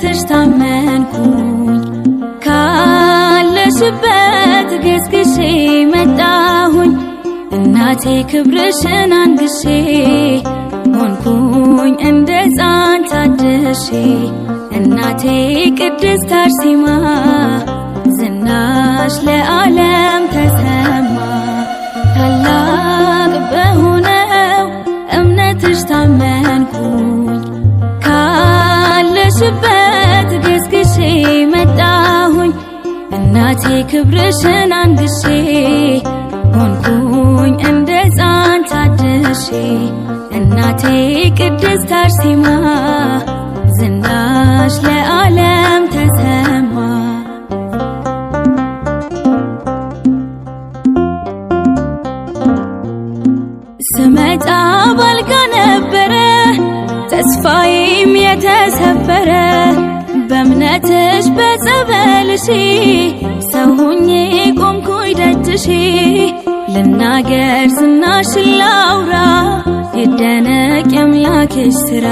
እምነትሽ ታመንኩኝ ካለሽበት ገስግሼ መጣሁኝ እናቴ ክብርሽን አንግሼ ሆንኩኝ እንደ ሕፃን ታድሼ እናቴ ቅድስት አርሴማ ዝናሽ ለዓለም ተሰማ ታላቅ በሆነው እምነትሽ ታመንኩኝ ካለሽበት ገስግሼ መጣሁኝ እናቴ ክብርሽን አንግሼ ሆንኩኝ እንደ ሕፃን ታድሼ እናቴ ቅድስት አርሴማ ዝናሽ ለዓለም ተሰማ ስመጣ ባልጋ ነበረ ተስፋዬም የተሰበረ በእምነትሽ በጸበልሽ ሰው ሆኜ ቆምኩኝ ደጅሽ ልናገር ዝናሽን ላውራ ይደነቅ የአምላክሽ ሥራ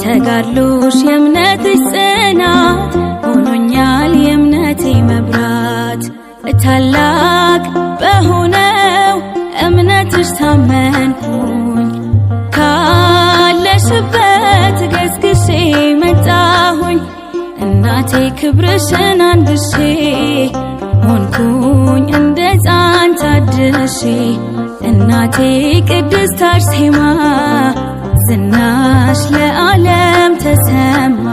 ተጋድሎሽ የእምነትሽ ጽናት ሆኖኛል የእምነቴ መብራት ታላቅ በሆነው እምነትሽ ታመንኩኝ ካለሽበት ገስግሼ መጣሁኝ እናቴ ክብርሽን አንግሼ ሆንኩኝ እንደ ሕፃን ታድሼ እናቴ ቅድስት አርሴማ ዝናሽ ለዓለም ተሰማ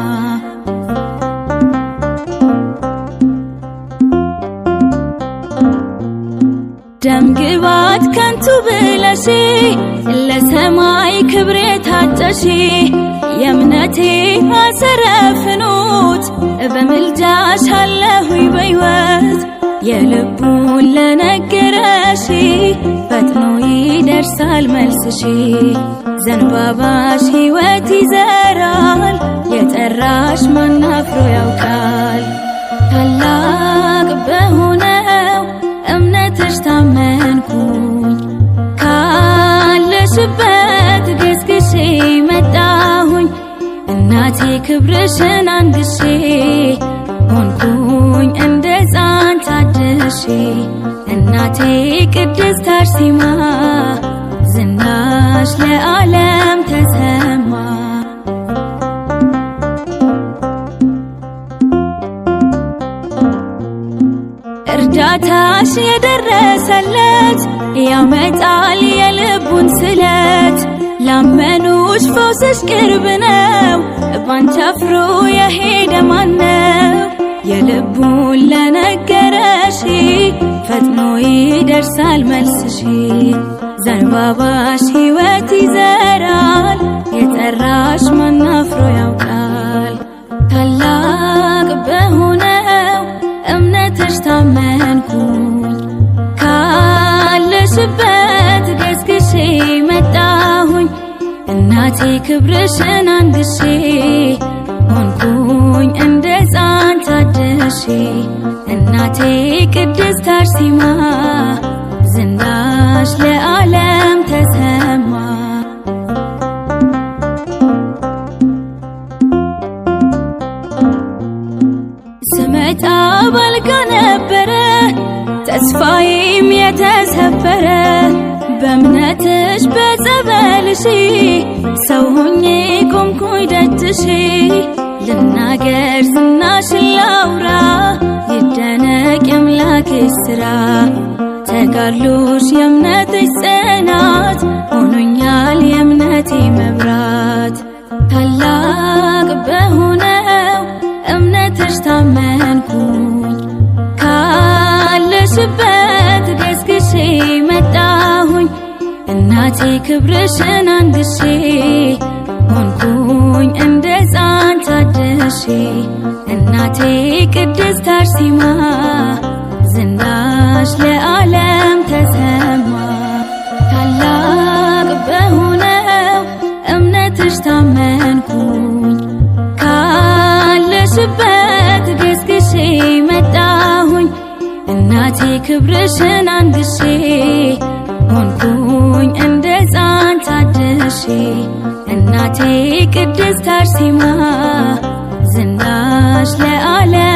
ደም ግባት ከንቱ ብለሽ ለሰማይ ክብር የታጨሽ የእምነቴ አሰረ ፍኖት በምልጃሽ አለሁኝ በሕይወት የልቡን ለነገረሽ ፈጥኖ ይደርሳል መልስሽ ዘንባባሽ ሕይወት ይዘራል የጠራሽ ማን አፍሮ ያውቃል ታላቅ በሆነው እምነትሽ ታመንኩኝ ካለሽበት ገስግሼ መጣሁኝ እናቴ ክብርሽን አንግሼ ሆንኩኝ እንደ ሕፃን ታድሼ እናቴ ቅድስት አርሴማ ዝናሽ ለዓለም ተሰማ እርዳታሽ የደረሰለት ያመጣል የልቡን ስለት ላመኑሽ ፈውስሽ ቅርብ ነው ባንቺ አፍሮ የሄደ ማነው የልቡን ለነገረሽ ፈጥኖ ይደርሳል መልስሽ ዘንባባሽ ሕይወት ይዘራል የጠራሽ ማን አፍሮ ያውቃል ታላቅ በሆነው እምነትሽ ታመንኩኝ ካለሽበት ገስግሼ መጣሁኝ እናቴ ክብርሽን አንግሼ ሆንኩኝ እንደ ሕፃን ታድሼ እናቴ ቅድስት አርሴማ ዝናሽ ለዓለም ተሰማ ስመጣ ባልጋ ነበረ ተስፋዬም የተሰበረ በእምነትሽ በጸበልሽ ሰው ሆኜ ቆምኩኝ ደጅሽ ልናገር ዝናሽን ላውራ ይደነቅ የአምላክሽ ሥራ ተጋድሎሽ የእምነትሽ ጽናት ሆኖኛል የእምነቴ መብራት ታላቅ በሆነው እምነትሽ ታመንኩኝ ካለሽበት ገስግሼ መጣሁኝ እናቴ ክብርሽን አንግሼ ሆንኩኝ እንደ ሕፃን ታድሼ እናቴ ቅድስት አርሴማ ዝናሽ ለዓለም ተሰማ ታላቅ በሆነው እምነትሽ ታመንኩኝ ካለሽበት ገስግሼ መጣሁኝ እናቴ ክብርሽን አንግሼ ሆንኩኝ እንደ ሕፃን ታድሼ እናቴ ቅድስት አርሴማ ዝናሽ ለዓለም